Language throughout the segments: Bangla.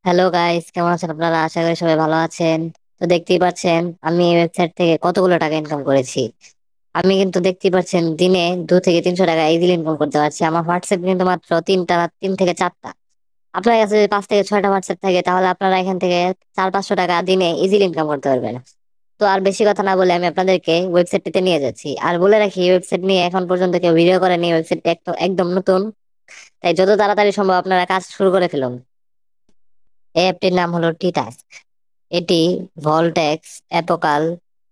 হ্যালো গাইস, কেমন আছেন আপনারা? আশা করি সবাই ভালো আছেন। তো দেখতেই পাচ্ছেন আমি এই ওয়েবসাইট থেকে কতগুলো টাকা ইনকাম করেছি। আমি কিন্তু দেখতেই পাচ্ছেন দিনে 2 থেকে 300 টাকা ইজিলি ইনকাম করতে পারছি। আমার হোয়াটসঅ্যাপ কিন্তু মাত্র 3 থেকে 4টা। আপনার কাছে যদি 5 থেকে 6টা হোয়াটসঅ্যাপ থাকে তাহলে আপনারা এখান থেকে 400-500 টাকা দিনে ইজিলি ইনকাম করতে পারবেন। তো আর বেশি কথা না বলে আমি আপনাদেরকে ওয়েবসাইটটিতে নিয়ে যাচ্ছি। আর বলে রাখি, এই ওয়েবসাইট নিয়ে এখন পর্যন্ত কেউ ভিডিও করেনি। ওয়েবসাইট একদম নতুন, তাই যত তাড়াতাড়ি সম্ভব আপনারা কাজ শুরু করে ফেলুন। এই অ্যাপটির নাম হলো টিটাস্ক। এটি ভলটেক্স, অ্যাপোকাল,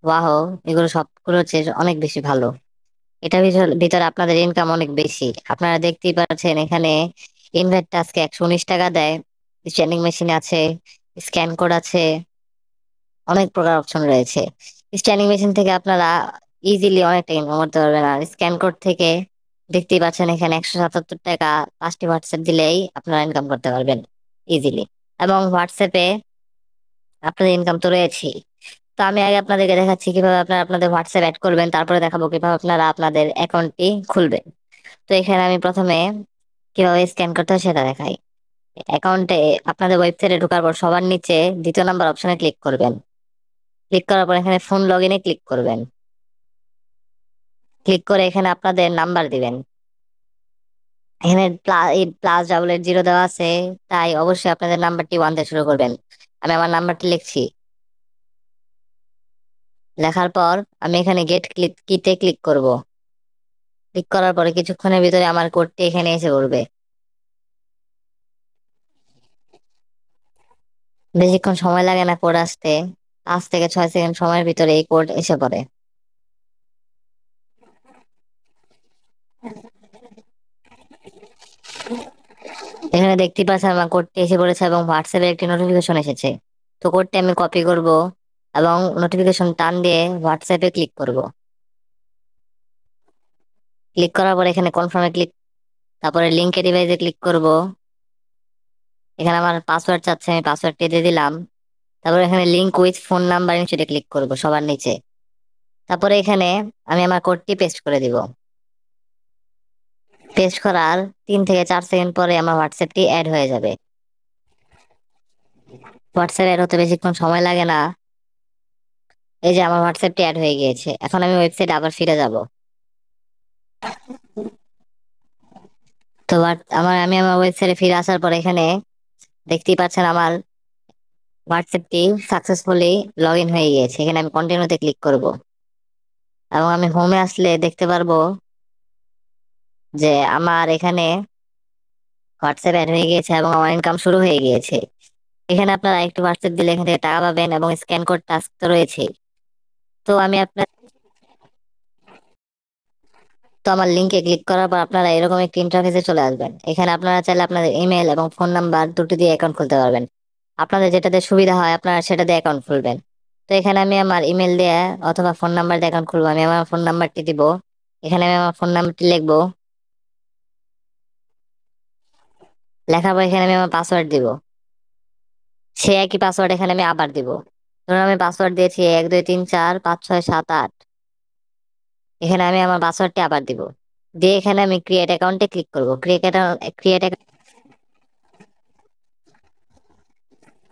ওয়াহো এগুলো সবগুলো হচ্ছে অনেক বেশি ভালো। এটার ভিতরে আপনাদের ইনকাম অনেক বেশি। আপনারা দেখতেই পাচ্ছেন এখানে ইনভাইট টাস্কে 119 টাকা দেয়। স্ক্যানিং মেশিন আছে, স্ক্যান কোড আছে, অনেক প্রকার অপশন রয়েছে। স্ক্যানিং মেশিন থেকে আপনারা ইজিলি অনেকটা ইনকাম করতে পারবেন। আর স্ক্যান কোড থেকে দেখতেই পাচ্ছেন এখানে 177 টাকা 5টি হোয়াটসঅ্যাপ দিলেই আপনারা ইনকাম করতে পারবেন ইজিলি। এবং হোয়াটসঅ্যাপে আপনাদের ইনকাম তো রয়েছেই। তো আমি আগে আপনাদেরকে দেখাচ্ছি কিভাবে আপনারা আপনাদের হোয়াটসঅ্যাপ অ্যাড করবেন, তারপরে দেখাবো কিভাবে আপনারা আপনাদের অ্যাকাউন্টটি খুলবেন। তো এখানে আমি প্রথমে কিভাবে স্ক্যান করতে হয় সেটা দেখাই। অ্যাকাউন্টে আপনাদের ওয়েবসাইটে ঢোকার পর সবার নিচে 2 নম্বর অপশনে ক্লিক করবেন। ক্লিক করার পর এখানে ফোন লগ ইনে ক্লিক করবেন। ক্লিক করে এখানে আপনাদের নাম্বার দিবেন। এখানে +8+8 0 দেওয়া আছে, তাই অবশ্যই আপনাদের নাম্বারটি 1 দিয়ে শুরু করবেন। আমি আমার নাম্বারটি লিখছি। লেখার পর আমি এখানে গেট কিতে ক্লিক করব। ক্লিক করার পরে কিছুক্ষণের ভিতরে আমার কোডটি এখানে এসে পড়বে। বেশিক্ষণ সময় লাগে না কোড আসতে, 5 থেকে 6 সেকেন্ড সময়ের ভিতরে এই কোড এসে পড়ে। এখানে দেখতে পাচ্ছেন আমার কোডটি এসে পড়েছে এবং হোয়াটসঅ্যাপে একটি নোটিফিকেশন এসেছে। তো কোডটি আমি কপি করব এবং নোটিফিকেশন টান দিয়ে হোয়াটসঅ্যাপে ক্লিক করব। ক্লিক করার পর এখানে কনফার্মে ক্লিক, তারপরে লিঙ্কে ডিভাইসে ক্লিক করব। এখানে আমার পাসওয়ার্ড চাচ্ছে, আমি পাসওয়ার্ডটি দিয়ে দিলাম। তারপর এখানে লিঙ্ক উইথ ফোন নাম্বার সেটা ক্লিক করব সবার নিচে। তারপরে এখানে আমি আমার কোডটি পেস্ট করে দিব। পেস্ট করার 3 থেকে 4 সেকেন্ড পরে আমার হোয়াটসঅ্যাপটি অ্যাড হয়ে যাবে। হোয়াটসঅ্যাপ অ্যাড হতে বেশিক্ষণ সময় লাগে না। এই যে আমার হোয়াটসঅ্যাপটি অ্যাড হয়ে গিয়েছে। এখন আমি ওয়েবসাইটে আবার ফিরে যাব। তো আমি আমার ওয়েবসাইটে ফিরে আসার পর এখানে দেখতেই পাচ্ছেন আমার হোয়াটসঅ্যাপটি সাকসেসফুলি লগ ইন হয়ে গিয়েছে। এখানে আমি কন্টিনিউতে ক্লিক করব এবং আমি হোমে আসলে দেখতে পারবো যে আমার এখানে হোয়াটসঅ্যাপ অ্যাড হয়ে গিয়েছে এবং আমার ইনকাম শুরু হয়ে গিয়েছে। এখানে আপনারা একটু হোয়াটসঅ্যাপ দিলে এখান থেকে টাকা পাবেন এবং স্ক্যান কোড টাস্ক তো রয়েছে। তো আমি আপনার তো আমার লিঙ্কে ক্লিক করার পর আপনারা এরকম একটি ইন্টারফেসে চলে আসবেন। এখানে আপনারা চাইলে আপনাদের ইমেল এবং ফোন নাম্বার দুটো দিয়ে অ্যাকাউন্ট খুলতে পারবেন। আপনাদের যেটাতে সুবিধা হয় আপনারা সেটা দিয়ে অ্যাকাউন্ট খুলবেন। তো এখানে আমি আমার ইমেল দিয়ে অথবা ফোন নাম্বার দিয়ে অ্যাকাউন্ট খুলবো। আমি আমার ফোন নাম্বারটি দিব। এখানে আমি আমার ফোন নাম্বারটি লিখবো। লেখার পর এখানে আমি আমার পাসওয়ার্ড দিব। সে একই পাসওয়ার্ড এখানে আমি আবার দিব। ধরুন আমি পাসওয়ার্ড দিয়েছি 1 2 3 4 5 6 7 8। এখানে আমি আমার পাসওয়ার্ডটি আবার দিব। দিয়ে এখানে আমি ক্রিয়েট অ্যাকাউন্টে ক্লিক করব। ক্রিয়েট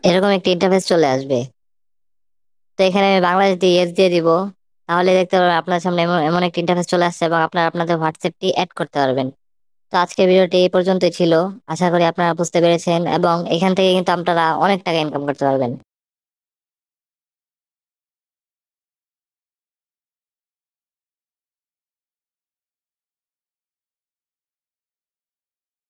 এরকম একটি ইন্টারফেস চলে আসবে। তো এখানে আমি বাংলাদেশ দিয়ে ইয়েস দিয়ে দিব। তাহলে দেখতে পারবেন আপনার সামনে এমন এমন একটি ইন্টারফেস চলে আসছে এবং আপনারা আপনাদের হোয়াটসঅ্যাপটি অ্যাড করতে পারবেন। তো আজকের ভিডিওটি এই পর্যন্তই ছিল। আশা করি আপনারা বুঝতে পেরেছেন এবং এখান থেকে কিন্তু আপনারা অনেক টাকা ইনকাম করতে পারবেন।